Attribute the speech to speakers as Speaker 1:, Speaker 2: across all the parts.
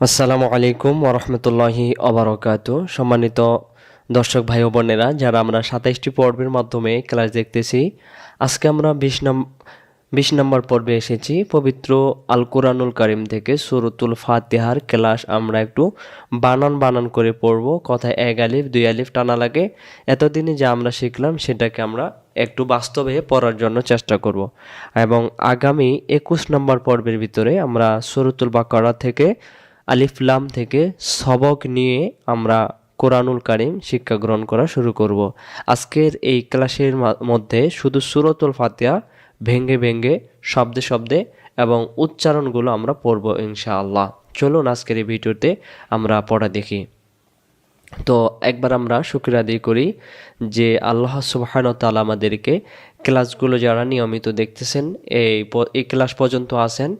Speaker 1: আসসালামু আলাইকুম ওরহমতুল্লাহি অবরকাতু। সম্মানিত দর্শক ভাই ও বোনেরা, যারা আমরা ২৭টি পর্বের মাধ্যমে ক্লাস দেখতেছি, আজকে আমরা ২০ নম্বর পর্বে এসেছি। পবিত্র আল কোরআনুল কারিম থেকে সূরাতুল ফাতিহার ক্লাস আমরা একটু বানান করে পড়ব। কথায় এক আলিফ দুই আলিফ টানা লাগে। এতদিনে যা আমরা শিখলাম সেটাকে আমরা একটু বাস্তবে পড়ার জন্য চেষ্টা করব এবং আগামী ২১ নম্বর পর্বের ভিতরে আমরা সূরাতুল বাকারা থেকে আলিফ লাম থেকে সবক নিয়ে আমরা কোরআনুল কারিম শিক্ষা গ্রহণ করা শুরু করব। আজকের এই ক্লাসের মধ্যে শুধু সূরাতুল ফাতিহা ভেঙ্গে ভেঙ্গে শব্দে শব্দে এবং উচ্চারণগুলো আমরা পড়ব ইনশাআল্লাহ। চলুন আজকের এই ভিডিওতে আমরা পড়া দেখি। তো একবার আমরা শুকরিয়া আদায় করি যে আল্লাহ সুবহানাহু ওয়া তাআলা আমাদেরকে ক্লাসগুলো যারা নিয়মিত দেখতেছেন, এই ক্লাস পর্যন্ত আছেন।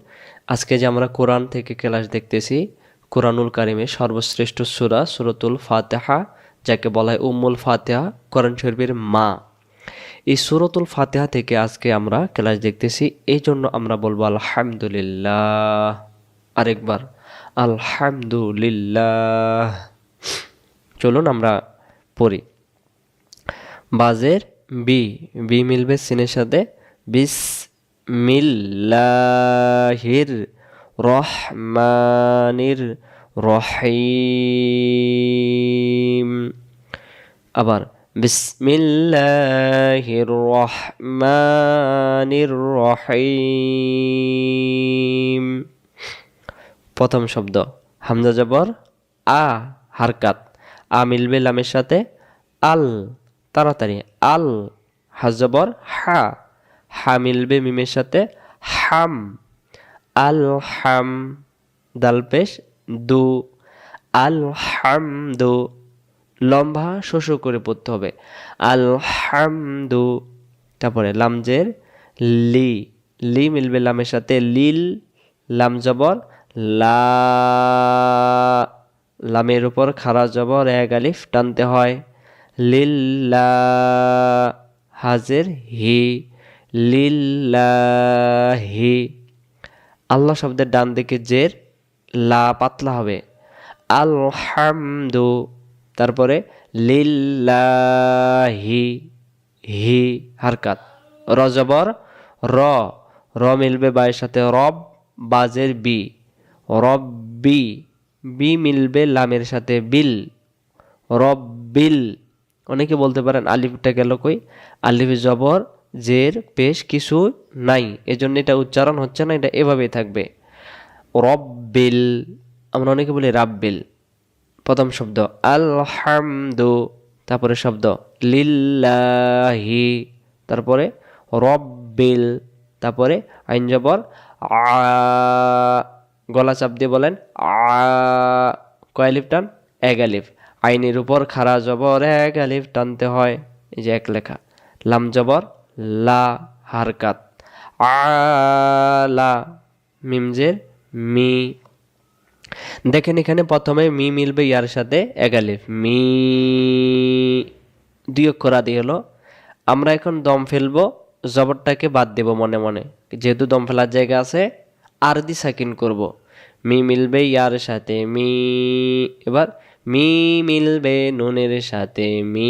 Speaker 1: আজকে যে আমরা কোরআন থেকে ক্লাস দেখতেছি, কোরআনুল কারিমের সর্বশ্রেষ্ঠ সূরা সূরাতুল ফাতিহা, যাকে বলা হয় উম্মুল ফাতিহা, কোরআন শরীফের মা। এই সূরাতুল ফাতিহা থেকে আজকে আমরা ক্লাস দেখতেছি, এই জন্য আমরা বলবো আলহামদুলিল্লাহ। আরেকবার আলহামদুলিল্লাহ। চলুন আমরা পড়ি। বাজের বি, বি মিলবে সিনের সাথে। বিসমিল্লাহির রহমানির রহিম। আবার বিসমিল্লাহির রহমানির রহিম। প্রথম শব্দ হামজা জবর আ, হারকাত। আ মিলবে লামের সাথে। আল, তাড়াতাড়ি। আল, হা জবর হা। হা মিলবে মিমের সাথে। হাম, আল হাম। দাল পেশ দু, আল হামদু। লম্বা শোষ করে পড়তে হবে। আল হামদু। তারপরে লামজের লি, লি মিলবে লামের সাথে। লিল, লাম জবর লা। লামের উপর খাড়া জবর এক আলিফ টানতে হয়। লিল্লা, হাজের হি, লিল্লাহি। আল্লাহ শব্দের ডান দিকে জের, লা পাতলা হবে। আলহামদু। তারপরে লিল্লাহি, হি হারকাত। র জবর র, র মিলবে বায়ের সাথে। রব, বাজের বি, রব্বি। বি মিলবে লামের সাথে। বিল, রব্বিল। অনেকে বলতে পারেন আলিফটা গেল কই? আলিফ জবর জের পেশ কিছু নাই, এজন্য এটা উচ্চারণ হচ্ছে না, এটা এভাবেই থাকবে। রব্বিল। আমরা অনেকে বলি রাব্বিল। প্রথম শব্দ আলহামদু, তারপরে শব্দ লিল্লাহি, তারপরে রব্বিল, তারপরে আইন জবর আ। গলা চাপ দিয়ে বলেন আ। কয় আলিফ টান? এক আলিফ। আইনের উপর খাড়া জবর এক আলিফ টানতে হয়। এই যে এক লেখা। লাম জবর লা, হারকাত। আলা, মিমজের মি। দেখেন এখানে প্রথমে মি মিলবে ইয়ার সাথে এক আলিফ, মি। দুই অক্ষর আদি হলো। আমরা এখন দম ফেলবো, জবরটাকে বাদ দেব মনে মনে, যেহেতু দম ফেলার জায়গা আছে। আরদি সাকিন করব। মি মিলবে ইয়ার সাথে মি। এবার মি মিলবে নুনের সাথে মিন।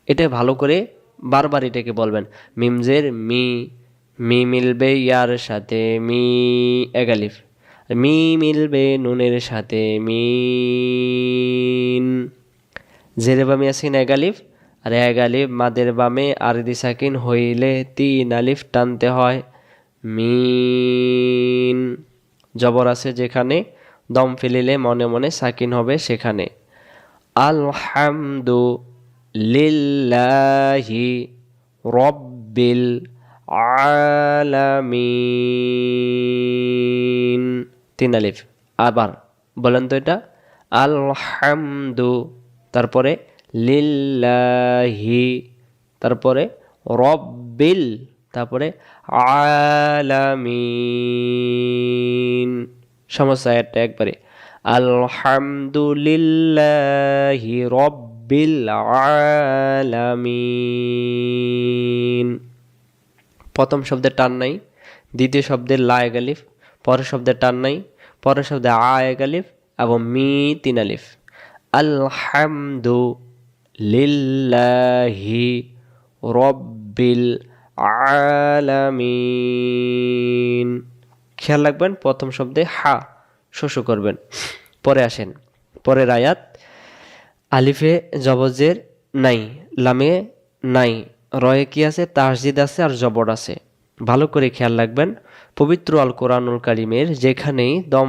Speaker 1: এটা ভালো করে বারবার এটাকে বলবেন। মিমজের মি, মি মিলবে ইয়ার সাথে মি, এক আলিফ। মি মিলবে নুনের সাথে মিন। জেরে বামে আসিন এক আলিফ, আর এক আলিফ মাদের বামে আরদি সাকিন হইলে তিন আলিফ টানতে হয়। মিন। জবর আছে যেখানে, দম ফেলিলে মনে মনে সাকিন হবে সেখানে। আলহামদু লিল্লাহি রব্বিল আলামিন। তিন আলিফ। আবার বলেন তো এটা। আলহামদু, তারপরে লিল্লাহি, তারপরে রব্বিল, তারপরে আলামিন। সমস্যা একটা একবারে। আলহামদুলিল্লাহি রব্বিল আলামিন। প্রথম শব্দের টান নাই, দ্বিতীয় শব্দের লা এক আলিফ, পরের শব্দে টান নাই, পরের শব্দে আ এক আলিফ এবং মি 3 আলিফ। আলহামদু লিল্লাহি রব্বিল আলামিন। খেয়াল রাখবেন প্রথম শব্দে হা শস্য করবেন। পরে আসেন পরের আয়াত। আলিফে জবজের নাই, লামে নাই, রয়ে কি আছে? তাসজিদ আছে আর জবর আছে। ভালো করে খেয়াল রাখবেন, পবিত্র আল কোরআনুল কারিমের যেখানেই দম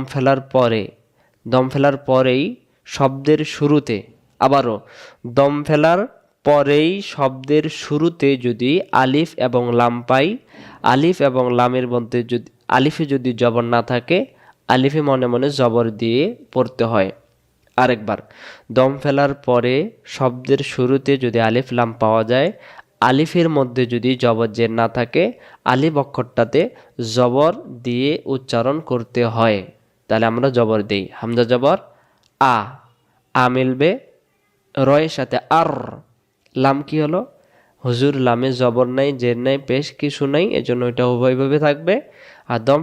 Speaker 1: ফেলার পরেই শব্দের শুরুতে, আবারও দম ফেলার পরেই শব্দের শুরুতে যদি আলিফ এবং লাম পাই, আলিফ এবং লামের মধ্যে যদি আলিফে যদি জবর না থাকে, আলিফে মনে মনে জবর দিয়ে পড়তে হয়। আরেকবার, দম ফেলার পরে শব্দের শুরুতে যদি আলিফ লাম পাওয়া যায়, আলিফের মধ্যে যদি জবর জের না থাকে, আলিফ অক্ষরটাতে জবর দিয়ে উচ্চারণ করতে হয়। তাহলে আমরা জবর দেই, হামজা জবর আ, আ মিলবে রয়ের সাথে আর। লাম কি হলো? হুজুর লামে জবর নাই, জের নাই, পেশ কিছু নাই, এজন্য ওইটা উভয়ভাবে থাকবে। আর দম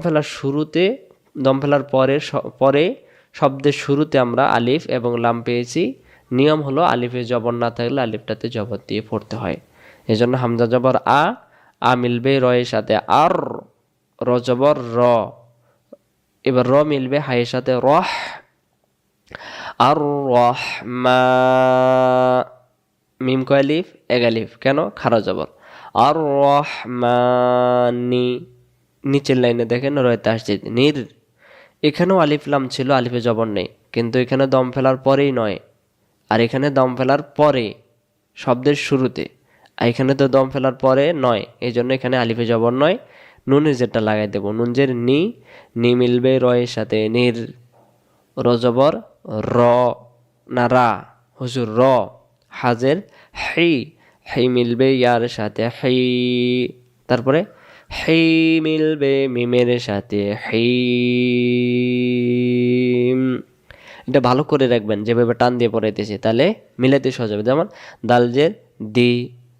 Speaker 1: ফেলার পরে শব্দের শুরুতে আমরা আলিফ এবং লাম পেয়েছি। নিয়ম হলো আলিফে জবর না থাকলে আলিফটাতে জবর দিয়ে পড়তে হয়। এজন্য হামজা জবর আ, আ মিলবে রয়ের সাথে আর, র জবর র। এবার র মিলবে হায়ের সাথে রহ, আর রহমা। মিম কয় আলিফ? এক আলিফ। কেন? খারা জবর। আর রহমানি। নিচের লাইনে দেখেন রয়ে তাসজিদ নির। এখানেও আলিফ লাম ছিল, আলিফে জবর নেই, কিন্তু এখানে দম ফেলার পরেই নয়, আর এখানে দম ফেলার পরে শব্দের শুরুতে। আর এখানে তো দম ফেলার পরে নয়, এই জন্য এখানে আলিফে জবর নয়, নুনের জেরটা লাগাই দেবো। নুন জের নি, নি মিলবে রয়ের সাথে নির, র জবর র না রা, হুজুর র। হাজের হি, হি মিলবে ইয়ার সাথে হি। তারপরে হি মিলবে মিমের সাথে হিম। এটা ভালো করে রাখবেন, যেভাবে টান দিয়ে পড়াইতেছি তাহলে মিলাতে সহজ হবে। যেমন দালজের দি,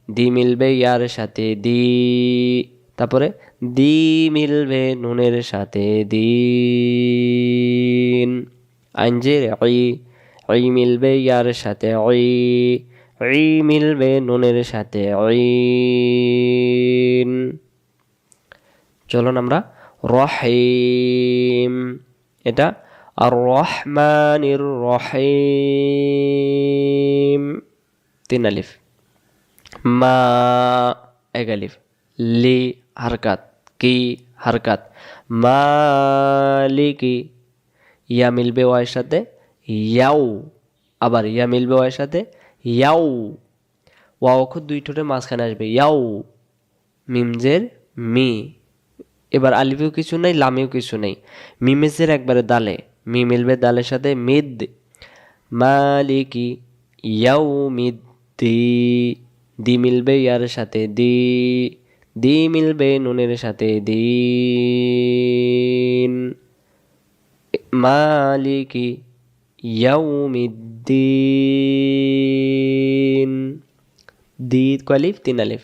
Speaker 1: দি মিলবে ইয়ার সাথে দি। তারপরে দি মিলবে নুনের সাথে দিন। আইনজের ই মিলবে ইয়ার সাথে ই মিলবে নুনের সাথে ঐন। চলুন আমরা রহিম, এটা আর রহমানির রহিম 3 আলিফ। মা এক আলিফ, লি হারকাত, কি হারকাত, মালিকি। ইয়া মিলবে ওয়ার সাথে ইয়াও, আবার ইয়া মিলবে ওয়ার সাথে ইয়াও। ওয়া অক্ষর 2 ঠোঁটের মাঝখানে আসবে ইয়াও। মিমজের মি, এবার আলিফেও কিছু নেই, লামেও কিছু নেই, মিমেজের একবারে দালে, মি মিলবে দালের সাথে মিদ। মালিকি ইয়াউমিদ্দি, দি মিলবে ইয়ার সাথে দি, দি মিলবে নুনের সাথে দিন। মালিকি ইয়াউমিদ্দিন, দি কয় আলিফ? 3 আলিফ।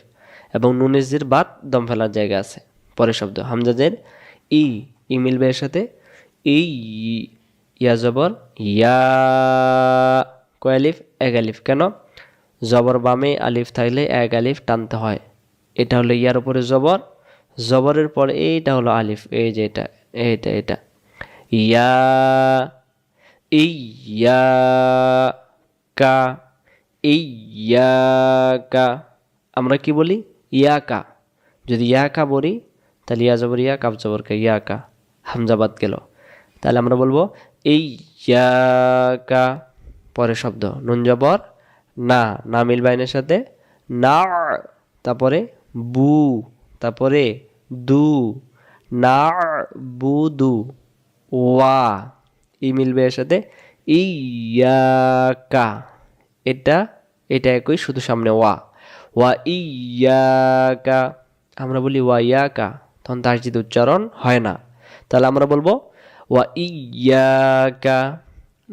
Speaker 1: এবং নুনের জের বাদ দম ফেলার জায়গা আছে। পরের শব্দ হামজাজের ই, ই মিলবে এর সাথে ই, ইয়া জবর ইয়া, কয় আলিফ? এক আলিফ। কেন? জবর বামে আলিফ থাকলে এক আলিফ টানতে হয়। এটা হলো ইয়ার উপরে জবর, জবরের পরে এইটা হলো আলিফ, এই যে এটা, এইটা এটা ইয়া, ইয়া কা, ইয়াকা। আমরা কি বলি? ইয়াকা। যদি ইয়াকা বলি তাহলে ইয়া জবর ইয়া, কাব জবর কা, ইয়াকা, হামজা বাদ গেল। তাহলে আমরা বলবো ইয়াকা। পরের শব্দ নুন জবর না, না মিলবে আইনের সাথে না। তারপরে বু, তারপরে দু, না বুদু। ওয়া, ই মিলবে এর সাথে ইয়াকা। এটা একই, শুধু সামনে ওয়া। ওয়া ইয়াকা। আমরা বলি ওয়া ইয়াকা, তখন তাসদিদ উচ্চারণ হয় না। তাহলে আমরা বলবো ওয়া ইয়াকা।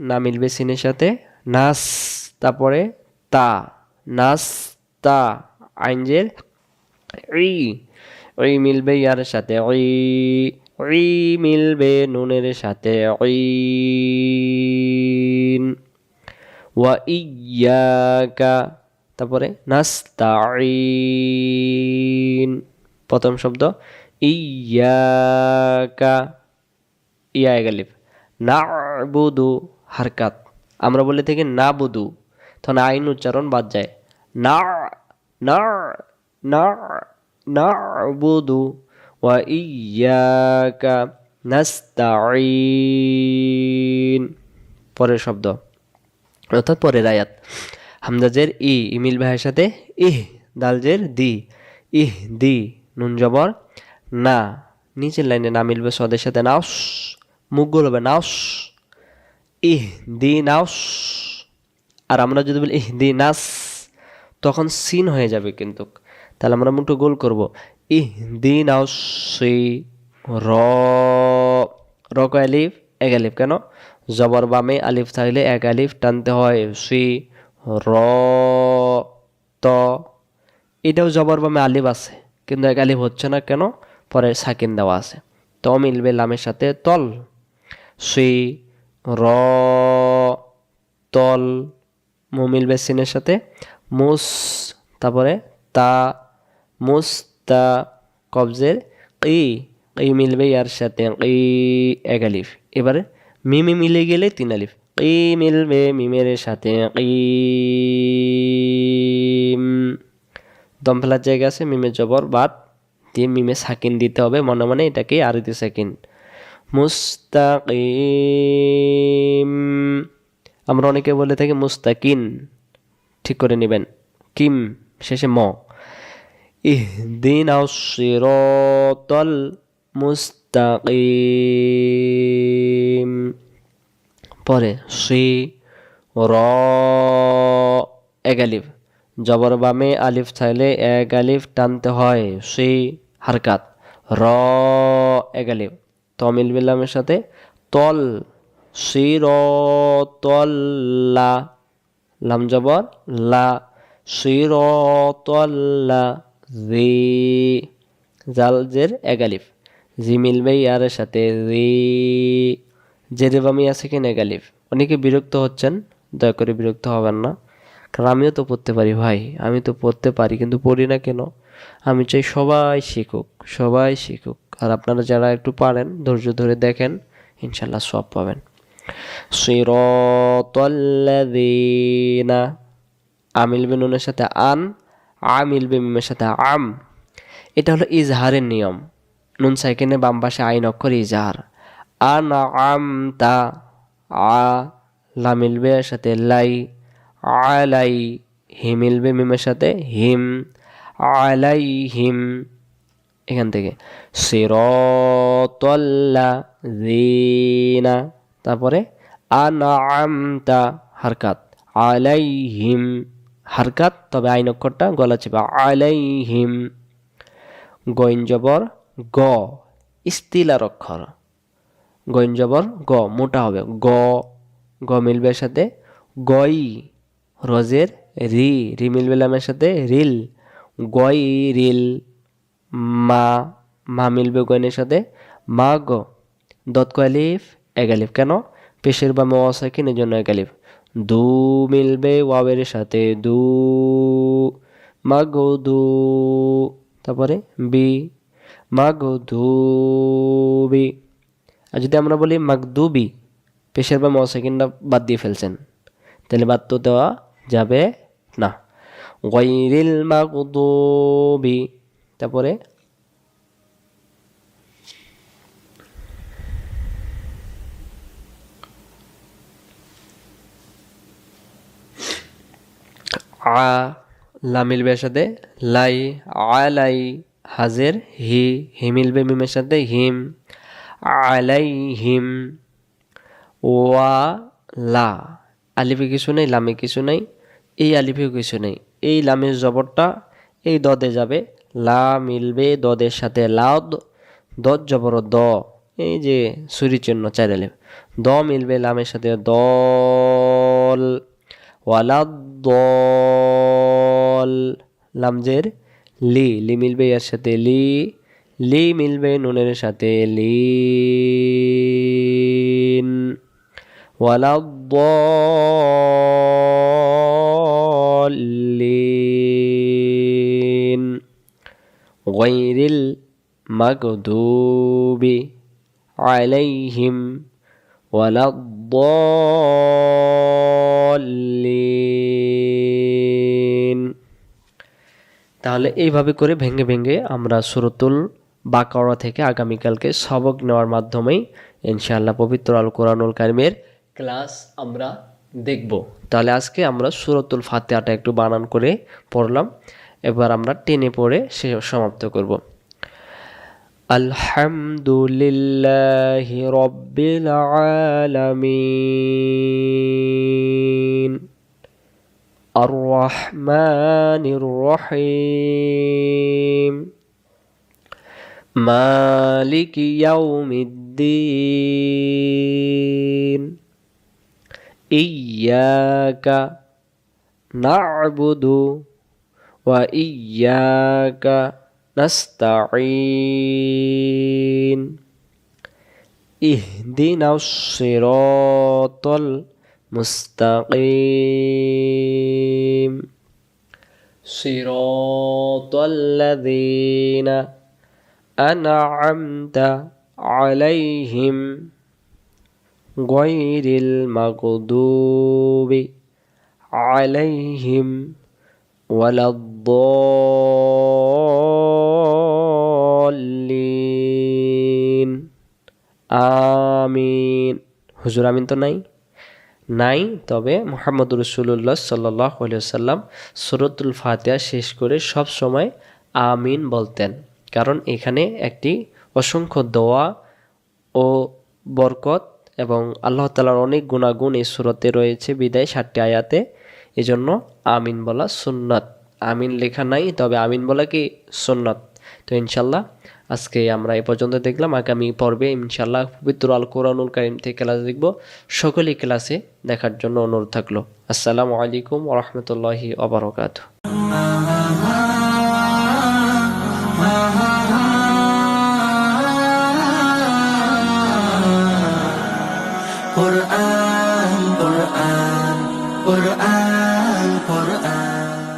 Speaker 1: না মিলবে সিনের সাথে নাস, তারপরে তা, নাস তা। আইনজের ই, ওই মিলবে ইয়ার সাথে ওই, ই মিলবে নুনের সাথে ঈন। ওয়া ইয়াকা, তারপরে নাস্তাঈন। প্রথম শব্দ ইয়াকা, ইয়া এক আলিফ। না'বুদু হারকাত, আমরা বলে থাকি না বুদু, তখন আইন উচ্চারণ বাদ যায়। না না না না'বুদু ওয়া ইয়াকা নাস্তাঈন। পরের শব্দ অর্থাৎ পরের আয়াত। হামজাজের ইমিল ভাইয়ের সাথে ইহ, দালজের দি, ইহ দি, নুন জবর না, নিচের লাইনে না মিলবে সদের সাথে নাওস, মুখগুলো হবে নাওস, ইহ দি নাওস। আর আমরা যদি বলি ইহ দি নাস, তখন সিন হয়ে যাবে কিন্তু, তাহলে আমরা মুখটা গোল করব। ইহ দি নাওস, র, র কয় আলিফ, এক আলিফ, কেন জবর বামে আলিফ থাকলে এক আলিফ টানতে হয়, র, ত। এটাও জবর বামে আলিফ আছে কিন্তু এক আলিফ হচ্ছে না, কেন পরে সাকিন দেওয়া আছে। ত মিলবে লামের সাথে তল, র, তল। মু মিলবে সিনের সাথে মুস, তারপরে তা, মুস্তা। কবজের ই মিলবে ইয়ার সাথে ই, এক আলিফ। এবারে মিমি মিলে গেলে তিন আলিফ, ই মিলবে মিমের সাথে কিম। দম ফেলার জায়গা আছে, মিমের জবর বাদ দিয়ে মিমে সাকিন দিতে হবে মনে মনে, এটাকে আরতি সাকিন। মুস্তাকিম, আমরা অনেকে বলে থাকি মুস্তাকিন, ঠিক করে নেবেন, কিম শেষে ম। ইহদিনাস সিরাতাল মুস্তাকিম। পরে র, এক আলিফ, জবর বামে আলিফ থাকলে এক আলিফ টানতে হয়, হারকাত। র, এক আলিফ, ত মিলবে লামের সাথে তল, সিরাতাল্লা, লাম জবর লা, সিরাতাল্লা, জি, জাল জের এক আলিফ, জি মিলবে ইয়ার সাথে জি, জেরে বামি আছে কিনা এক আলিফ। অনেকে বিরক্ত হচ্ছেন, দয়া করে বিরক্ত হবেন না, কারণ আমিও তো পড়তে পারি ভাই, আমি তো পড়তে পারি কিন্তু পড়ি না কেন। আমি চাই সবাই শিখুক, সবাই শিখুক, আর আপনারা যারা একটু পারেন ধৈর্য ধরে দেখেন, ইনশাল্লাহ সব পাবেন। সিরাতাল্লাযীনা, আ মিলবে নুনের সাথে আন, আ মিলবে মিমের সাথে আম। এটা হলো ইজহারের নিয়ম, নুন সাইকেনে বাম পাশে আইন অক্ষর ইজহার। আনআমতা, আ, লা মিলবে এর সাথে লাই, আলাই, হি মিলবে মিমের সাথে হিম, আলাইহিম। এখান থেকে সিরাতাল্লাযীনা, তারপরে আনআমতা হারকাত, আলাইহিম হারকাত, তবে আইন অক্ষরটা গলা চেপা, আলাইহিম। গইন জবর গ, ইস্তিলার অক্ষর, গইন জবর গ, মোটা হবে গ, গ মিলবে এর সাথে গই, রজের রি, রি মিলবে লামের সাথে রিল, গই রিল। মা, মা মিলবে গইনের সাথে মা গ। দত কয় আলিফ, এক আলিফ, কেন পেশের বা মওয়াসাকিনের জন্য এক আলিফ। দু মিলবে ওয়াবের সাথে দু, মাগো দু, তারপরে বি, মাগো ধুবি। আর যদি আমরা বলি মাগদুবি, পেশের বা মওয়াসাকিনটা বাদ দিয়ে ফেলছেন, তাহলে বাদ তো দেওয়া যাবে না। গায়রিল মাগদুবি, তারপরে আ, লা মিলবে এর সাথে লাই, আলাই, হাজের হি, হি মিলবে মিমের সাথে হিম, আলাইহিম। ওয়া লা, আলিফে কিছু নেই, লামে কিছু নেই, এই আলিফেও কিছু নেই, এই লামের জবরটা এই দদে যাবে, লা মিলবে দদের সাথে লাদ, দদ জবর দ, এই যে সুরি চিহ্ন চার আলিফ। দ মিলবে লামের সাথে দল, ওয়ালাদ দল, লামজের লি, লি মিলবে এর সাথে লি, লি মিলবে নুনের সাথে লিন। ওয়ালাদ্দাল্লিন গায়রিল মাগদুবি আলাইহিম ওয়ালাদ্দাল্লিন। তাহলে এইভাবে করে ভেঙে ভেঙে আমরা সূরাতুল বাকারা থেকে আগামীকালকে সবক নেওয়ার মাধ্যমেই ইনশাআল্লাহ পবিত্র আল কোরআনুল কারীমের ক্লাস আমরা দেখব। তাহলে আজকে আমরা সূরাতুল ফাতিহাটা একটু বানান করে পড়লাম, এবার আমরা টেনে পড়ে সে সমাপ্ত করব। আলহামদুলিল্লাহি রাব্বিল আলামিন আর রহমানির রহিম মালিকি ইয়াউমিদ্দিন ইয়্যাকা না'বুদু ওয়া ইয়্যাকা নাস্তাঈন ইহদিনাস সিরাতাল মুস্তাকিম সিরাতাল্লাযীনা আন'আমতা আলাইহিম গায়রিল মাগদুবি আলাইহিম ওয়ালাদ্দাল্লিন। আমিন। হুজুর আমিন তো নাই, তবে মুহাম্মদুর রাসূলুল্লাহ সাল্লাল্লাহু আলাইহি ওয়াসাল্লাম সূরাতুল ফাতিহা শেষ করে সব সময় আমিন বলতেন, কারণ এখানে একটি অসংখ্য দোয়া ও বরকত এবং আল্লাহ তাআলার অনেক গুণাগুণ এই সূরাতে রয়েছে বিদায় 7টি আয়াতে, এজন্য আমিন বলা সুন্নাত। আমিন লেখা নাই, তবে আমিন বলা কি সুন্নাত। তো ইনশাল্লাহ আজকে আমরা এই পর্যন্ত দেখলাম। আগামী পর্বে ইনশাল্লাহ পবিত্র আল কোরআনুল কারীম থেকে ক্লাস দেখব। সকলেই ক্লাসে দেখার জন্য অনুরোধ থাকলো। আসসালামু আলাইকুম ওয়া রাহমাতুল্লাহি ওয়া বারাকাতুহু।